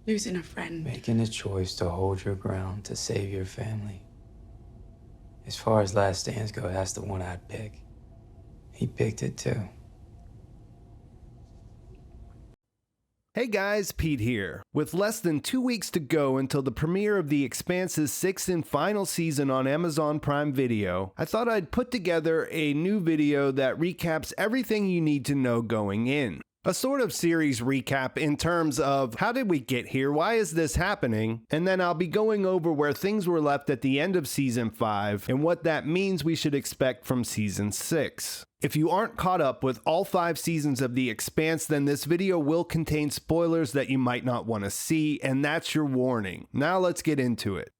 losing a friend. Making a choice to hold your ground to save your family. As far as last stands go, that's the one I'd pick. He picked it too. Hey guys, Pete here. With less than 2 weeks to go until the premiere of The Expanse's 6th and final season on Amazon Prime Video, I thought I'd put together a new video that recaps everything you need to know going in. A sort of series recap in terms of how did we get here, why is this happening, and then I'll be going over where things were left at the end of Season 5 and what that means we should expect from Season 6. If you aren't caught up with all 5 seasons of The Expanse, then this video will contain spoilers that you might not want to see, and that's your warning. Now let's get into it.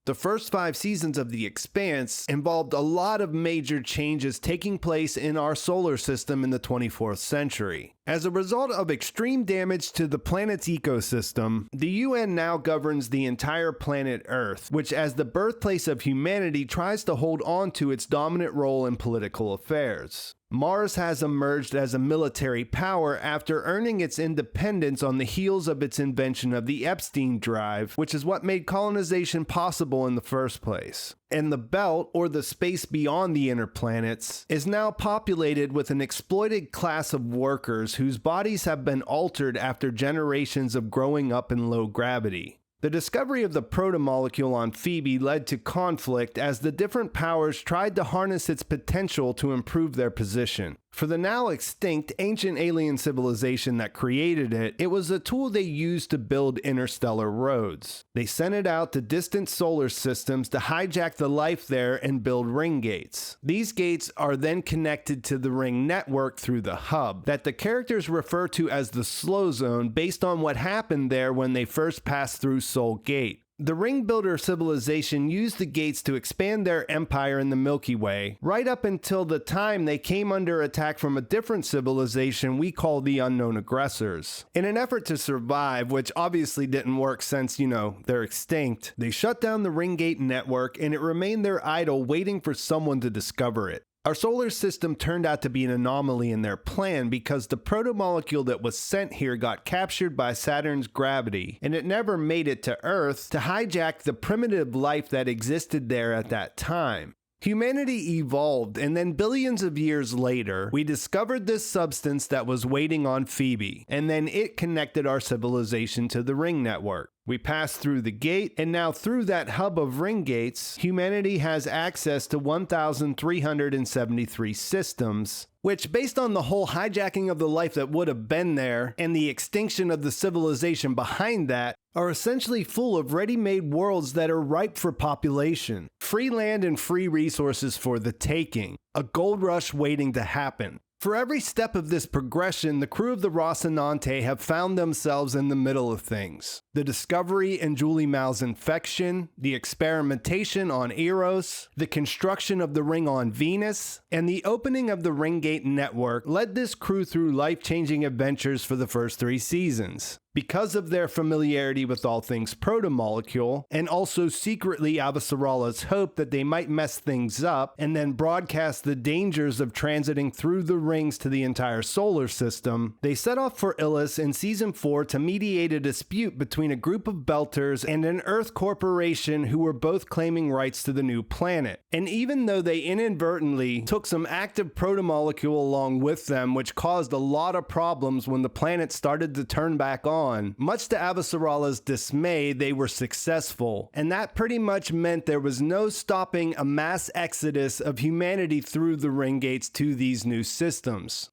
The first 5 seasons of The Expanse involved a lot of major changes taking place in our solar system in the 24th century. As a result of extreme damage to the planet's ecosystem, the UN now governs the entire planet Earth, which as the birthplace of humanity tries to hold on to its dominant role in political affairs. Mars has emerged as a military power after earning its independence on the heels of its invention of the Epstein drive, which is what made colonization possible in the first place. And the belt, or the space beyond the inner planets, is now populated with an exploited class of workers whose bodies have been altered after generations of growing up in low gravity. The discovery of the protomolecule on Phoebe led to conflict as the different powers tried to harness its potential to improve their position. For the now extinct ancient alien civilization that created it, it was a tool they used to build interstellar roads. They sent it out to distant solar systems to hijack the life there and build ring gates. These gates are then connected to the ring network through the hub, that the characters refer to as the slow zone based on what happened there when they first passed through Soul Gate. The ring builder civilization used the gates to expand their empire in the Milky Way, right up until the time they came under attack from a different civilization we call the Unknown Aggressors. In an effort to survive, which obviously didn't work since, they're extinct, they shut down the ring gate network and it remained there idle waiting for someone to discover it. Our solar system turned out to be an anomaly in their plan because the protomolecule that was sent here got captured by Saturn's gravity, and it never made it to Earth to hijack the primitive life that existed there at that time. Humanity evolved, and then billions of years later, we discovered this substance that was waiting on Phoebe, and then it connected our civilization to the ring network. We passed through the gate, and now through that hub of ring gates, humanity has access to 1,373 systems, which, based on the whole hijacking of the life that would have been there, and the extinction of the civilization behind that, are essentially full of ready-made worlds that are ripe for population. Free land and free resources for the taking. A gold rush waiting to happen. For every step of this progression, the crew of the Rocinante have found themselves in the middle of things. The discovery and Julie Mal's infection, the experimentation on Eros, the construction of the ring on Venus, and the opening of the Ringgate network led this crew through life-changing adventures for the first 3 seasons. Because of their familiarity with all things protomolecule, and also secretly Avasarala's hope that they might mess things up and then broadcast the dangers of transiting through the rings to the entire solar system, they set off for Illis in Season 4 to mediate a dispute between a group of Belters and an Earth corporation who were both claiming rights to the new planet. And even though they inadvertently took some active protomolecule along with them, which caused a lot of problems when the planet started to turn back on, much to Avasarala's dismay, they were successful, and that pretty much meant there was no stopping a mass exodus of humanity through the ring gates to these new systems.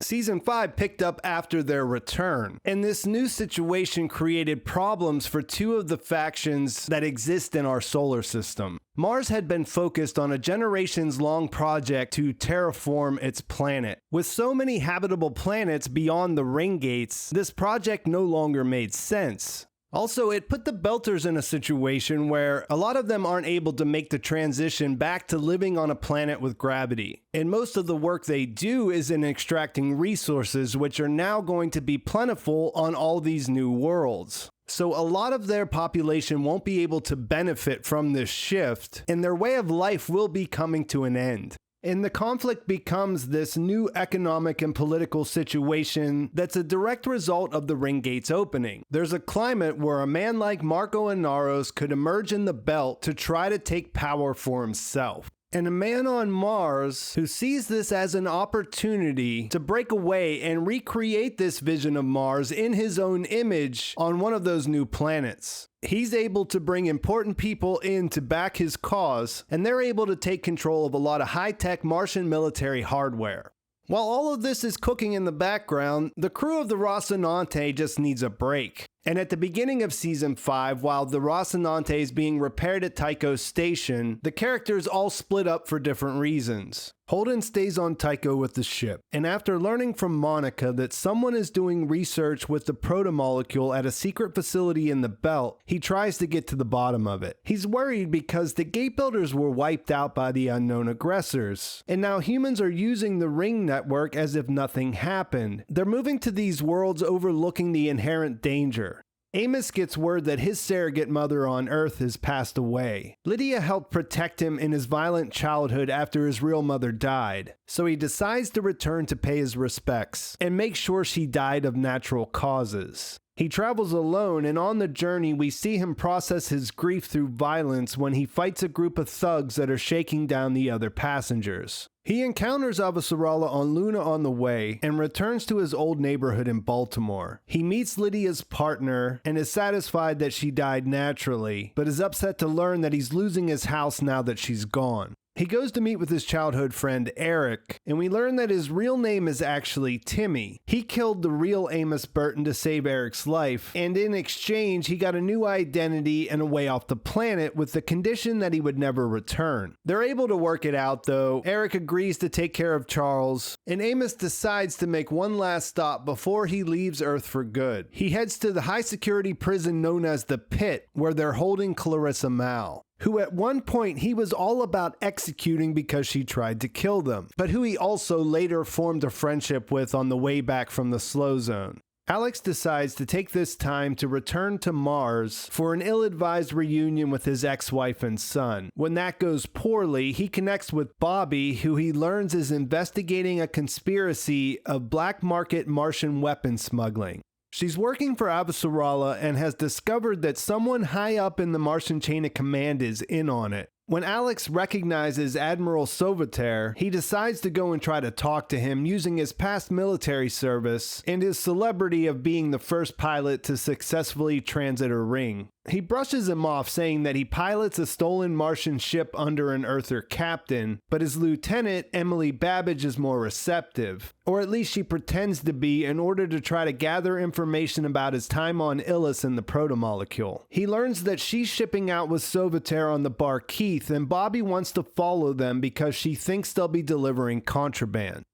Season 5 picked up after their return, and this new situation created problems for 2 of the factions that exist in our solar system. Mars had been focused on a generations-long project to terraform its planet. With so many habitable planets beyond the ring gates, this project no longer made sense. Also, it put the Belters in a situation where a lot of them aren't able to make the transition back to living on a planet with gravity. And most of the work they do is in extracting resources, which are now going to be plentiful on all these new worlds. So a lot of their population won't be able to benefit from this shift, and their way of life will be coming to an end. and the conflict becomes this new economic and political situation that's a direct result of the ring gates opening. There's a climate where a man like Marco Inaros could emerge in the belt to try to take power for himself. And a man on Mars who sees this as an opportunity to break away and recreate this vision of Mars in his own image on one of those new planets. He's able to bring important people in to back his cause, and they're able to take control of a lot of high-tech Martian military hardware. While all of this is cooking in the background, the crew of the Rocinante just needs a break. And at the beginning of Season 5, while the Rocinante is being repaired at Tycho Station, the characters all split up for different reasons. Holden stays on Tycho with the ship, and after learning from Monica that someone is doing research with the protomolecule at a secret facility in the belt, he tries to get to the bottom of it. He's worried because the gate builders were wiped out by the unknown aggressors, and now humans are using the ring network as if nothing happened. They're moving to these worlds overlooking the inherent danger. Amos gets word that his surrogate mother on Earth has passed away. Lydia helped protect him in his violent childhood after his real mother died, so he decides to return to pay his respects and make sure she died of natural causes. He travels alone, and on the journey we see him process his grief through violence when he fights a group of thugs that are shaking down the other passengers. He encounters Avasarala on Luna on the way and returns to his old neighborhood in Baltimore. He meets Lydia's partner and is satisfied that she died naturally, but is upset to learn that he's losing his house now that she's gone. He goes to meet with his childhood friend Eric, and we learn that his real name is actually Timmy. He killed the real Amos Burton to save Eric's life, and in exchange he got a new identity and a way off the planet with the condition that he would never return. They're able to work it out though. Eric agrees to take care of Charles, and Amos decides to make one last stop before he leaves Earth for good. He heads to the high security prison known as the Pit, where they're holding Clarissa Mal, who at one point he was all about executing because she tried to kill them, but who he also later formed a friendship with on the way back from the slow zone. Alex decides to take this time to return to Mars for an ill-advised reunion with his ex-wife and son. When that goes poorly, he connects with Bobbie, who he learns is investigating a conspiracy of black market Martian weapon smuggling. She's working for Avasarala and has discovered that someone high up in the Martian chain of command is in on it. When Alex recognizes Admiral Sauveterre, he decides to go and try to talk to him using his past military service and his celebrity of being the first pilot to successfully transit a ring. He brushes him off, saying that he pilots a stolen Martian ship under an Earther captain, but his lieutenant, Emily Babbage, is more receptive. Or at least she pretends to be, in order to try to gather information about his time on Illis and the protomolecule. He learns that she's shipping out with Sauveterre on the Bar Keith, and Bobbie wants to follow them because she thinks they'll be delivering contraband.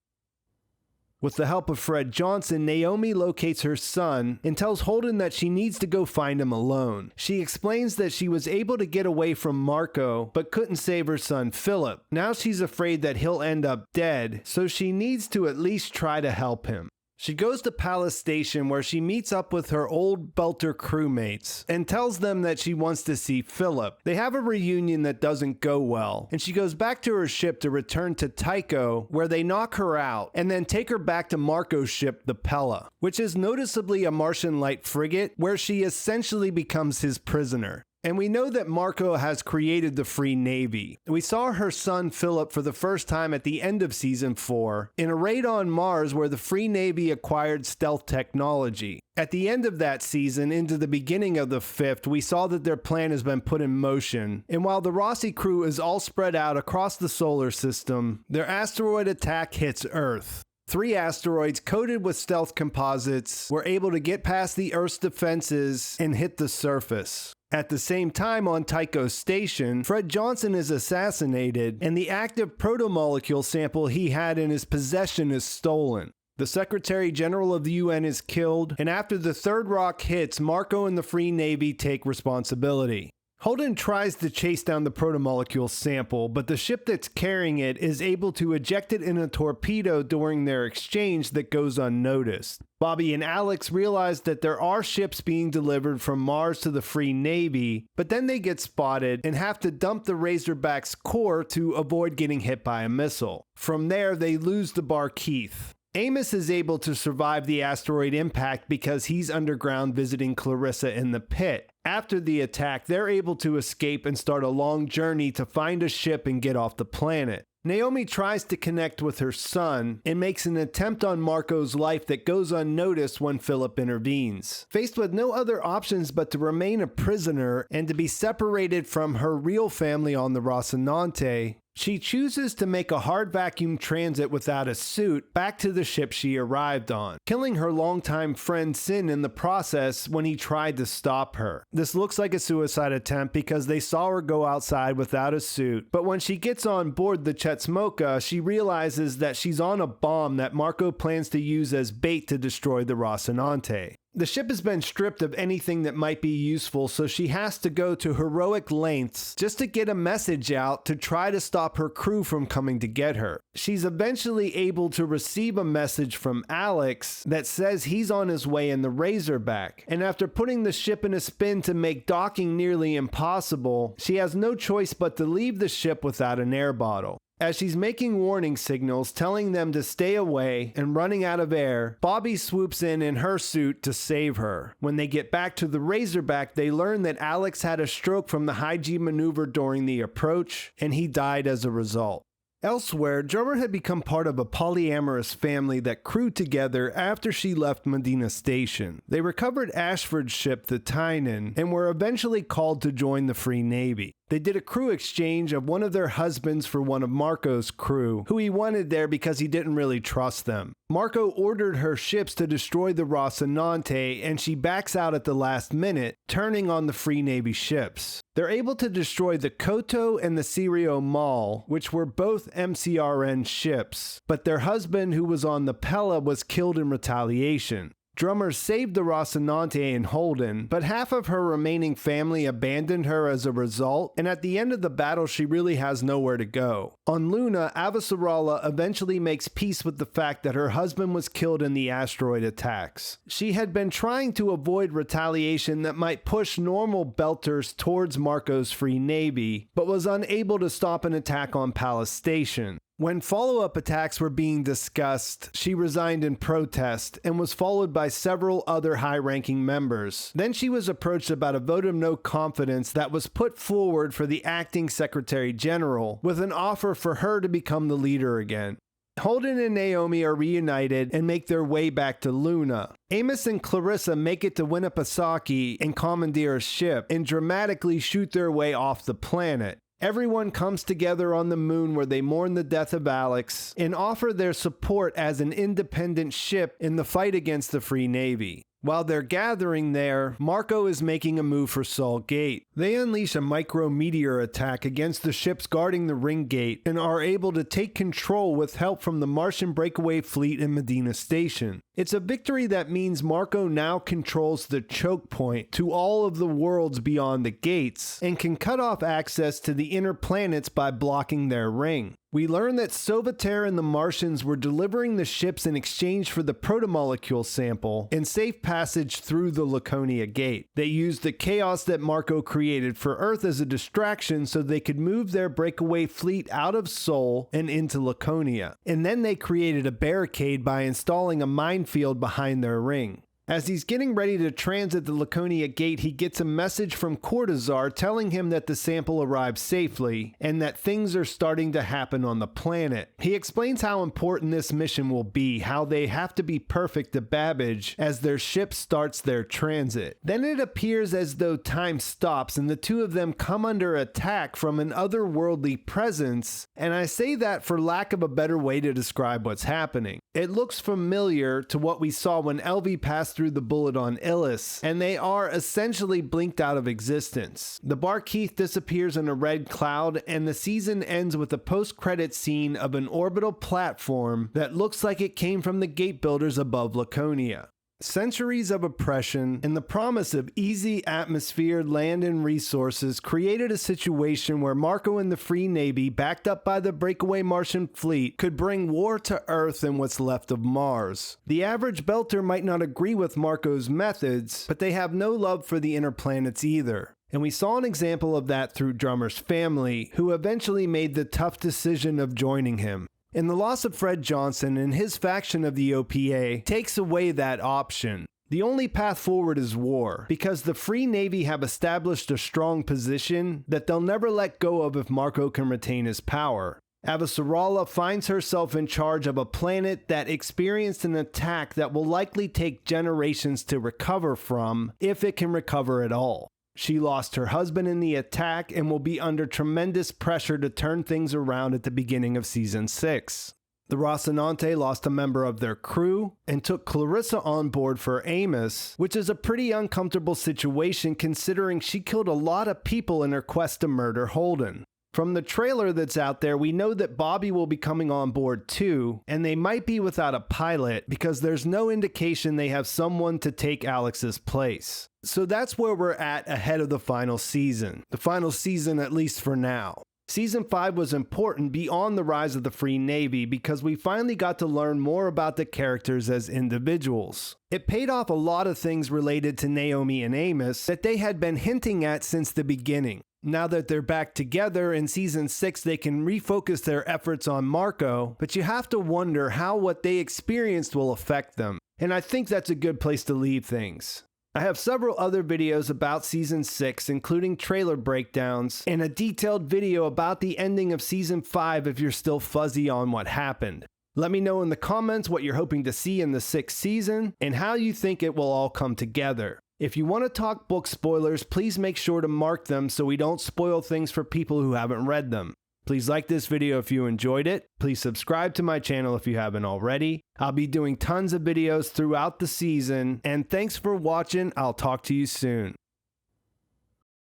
With the help of Fred Johnson, Naomi locates her son and tells Holden that she needs to go find him alone. She explains that she was able to get away from Marco, but couldn't save her son Philip. Now she's afraid that he'll end up dead, so she needs to at least try to help him. She goes to Palace Station, where she meets up with her old Belter crewmates and tells them that she wants to see Philip. They have a reunion that doesn't go well, and she goes back to her ship to return to Tycho, where they knock her out and then take her back to Marco's ship, the Pella, which is noticeably a Martian light frigate, where she essentially becomes his prisoner. And we know that Marco has created the Free Navy. We saw her son Philip for the first time at the end of Season 4 in a raid on Mars where the Free Navy acquired stealth technology. At the end of that season, into the beginning of the 5th, we saw that their plan has been put in motion. And while the Roci crew is all spread out across the solar system, their asteroid attack hits Earth. 3 asteroids coated with stealth composites were able to get past the Earth's defenses and hit the surface. At the same time, on Tycho Station, Fred Johnson is assassinated, and the active protomolecule sample he had in his possession is stolen. The Secretary General of the UN is killed, and after the third rock hits, Marco and the Free Navy take responsibility. Holden tries to chase down the protomolecule sample, but the ship that's carrying it is able to eject it in a torpedo during their exchange that goes unnoticed. Bobbie and Alex realize that there are ships being delivered from Mars to the Free Navy, but then they get spotted and have to dump the Razorback's core to avoid getting hit by a missile. From there, they lose the Barkeith. Amos is able to survive the asteroid impact because he's underground visiting Clarissa in the pit. After the attack, they're able to escape and start a long journey to find a ship and get off the planet. Naomi tries to connect with her son and makes an attempt on Marco's life that goes unnoticed when Philip intervenes. Faced with no other options but to remain a prisoner and to be separated from her real family on the Rocinante, she chooses to make a hard vacuum transit without a suit back to the ship she arrived on, killing her longtime friend Sin in the process when he tried to stop her. This looks like a suicide attempt because they saw her go outside without a suit, but when she gets on board the Chetsmoka, she realizes that she's on a bomb that Marco plans to use as bait to destroy the Rocinante. The ship has been stripped of anything that might be useful, so she has to go to heroic lengths just to get a message out to try to stop her crew from coming to get her. She's eventually able to receive a message from Alex that says he's on his way in the Razorback, and after putting the ship in a spin to make docking nearly impossible, she has no choice but to leave the ship without an air bottle. As she's making warning signals telling them to stay away and running out of air, Bobbie swoops in her suit to save her. When they get back to the Razorback, they learn that Alex had a stroke from the high G maneuver during the approach, and he died as a result. Elsewhere, Drummer had become part of a polyamorous family that crewed together after she left Medina Station. They recovered Ashford's ship, the Tynan, and were eventually called to join the Free Navy. They did a crew exchange of one of their husbands for one of Marco's crew, who he wanted there because he didn't really trust them. Marco ordered her ships to destroy the Rocinante, and she backs out at the last minute, turning on the Free Navy ships. They're able to destroy the Koto and the Sirio Mal, which were both MCRN ships, but their husband, who was on the Pella, was killed in retaliation. Drummer saved the Rocinante and Holden, but half of her remaining family abandoned her as a result, and at the end of the battle she really has nowhere to go. On Luna, Avasarala eventually makes peace with the fact that her husband was killed in the asteroid attacks. She had been trying to avoid retaliation that might push normal Belters towards Marco's Free Navy, but was unable to stop an attack on Palace Station. When follow-up attacks were being discussed, she resigned in protest and was followed by several other high-ranking members. Then she was approached about a vote of no confidence that was put forward for the acting Secretary General, with an offer for her to become the leader again. Holden and Naomi are reunited and make their way back to Luna. Amos and Clarissa make it to Winnipesaukee and commandeer a ship and dramatically shoot their way off the planet. Everyone comes together on the moon where they mourn the death of Alex and offer their support as an independent ship in the fight against the Free Navy. While they're gathering there, Marco is making a move for Sol Gate. They unleash a micrometeor attack against the ships guarding the ring gate and are able to take control with help from the Martian breakaway fleet in Medina Station. It's a victory that means Marco now controls the choke point to all of the worlds beyond the gates and can cut off access to the inner planets by blocking their ring. We learn that Sauveterre and the Martians were delivering the ships in exchange for the protomolecule sample and safe passage through the Laconia Gate. They used the chaos that Marco created for Earth as a distraction so they could move their breakaway fleet out of Sol and into Laconia. And then they created a barricade by installing a minefield behind their ring. As he's getting ready to transit the Laconia Gate, he gets a message from Cortazar telling him that the sample arrived safely and that things are starting to happen on the planet. He explains how important this mission will be, how they have to be perfect to Babbage as their ship starts their transit. Then it appears as though time stops and the two of them come under attack from an otherworldly presence, and I say that for lack of a better way to describe what's happening. It looks familiar to what we saw when Elvi passed through the bullet on Illis, and they are essentially blinked out of existence. The Barkeith disappears in a red cloud, and the season ends with a post-credit scene of an orbital platform that looks like it came from the gate builders above Laconia. Centuries of oppression and the promise of easy atmosphere, land, and resources created a situation where Marco and the Free Navy, backed up by the breakaway Martian fleet, could bring war to Earth and what's left of Mars. The average belter might not agree with Marco's methods, but they have no love for the inner planets either. And we saw an example of that through Drummer's family, who eventually made the tough decision of joining him. And the loss of Fred Johnson and his faction of the OPA takes away that option. The only path forward is war, because the Free Navy have established a strong position that they'll never let go of if Marco can retain his power. Avasarala finds herself in charge of a planet that experienced an attack that will likely take generations to recover from, if it can recover at all. She lost her husband in the attack and will be under tremendous pressure to turn things around at the beginning of Season 6. The Rocinante lost a member of their crew and took Clarissa on board for Amos, which is a pretty uncomfortable situation considering she killed a lot of people in her quest to murder Holden. From the trailer that's out there, we know that Bobbie will be coming on board too, and they might be without a pilot because there's no indication they have someone to take Alex's place. So that's where we're at ahead of the final season. The final season, at least for now. Season 5 was important beyond the rise of the Free Navy because we finally got to learn more about the characters as individuals. It paid off a lot of things related to Naomi and Amos that they had been hinting at since the beginning. Now that they're back together in Season 6, they can refocus their efforts on Marco, but you have to wonder how what they experienced will affect them. And I think that's a good place to leave things. I have several other videos about Season 6, including trailer breakdowns, and a detailed video about the ending of Season 5 if you're still fuzzy on what happened. Let me know in the comments what you're hoping to see in the 6th season, and how you think it will all come together. If you want to talk book spoilers, please make sure to mark them so we don't spoil things for people who haven't read them. Please like this video if you enjoyed it. Please subscribe to my channel if you haven't already. I'll be doing tons of videos throughout the season, and thanks for watching. I'll talk to you soon.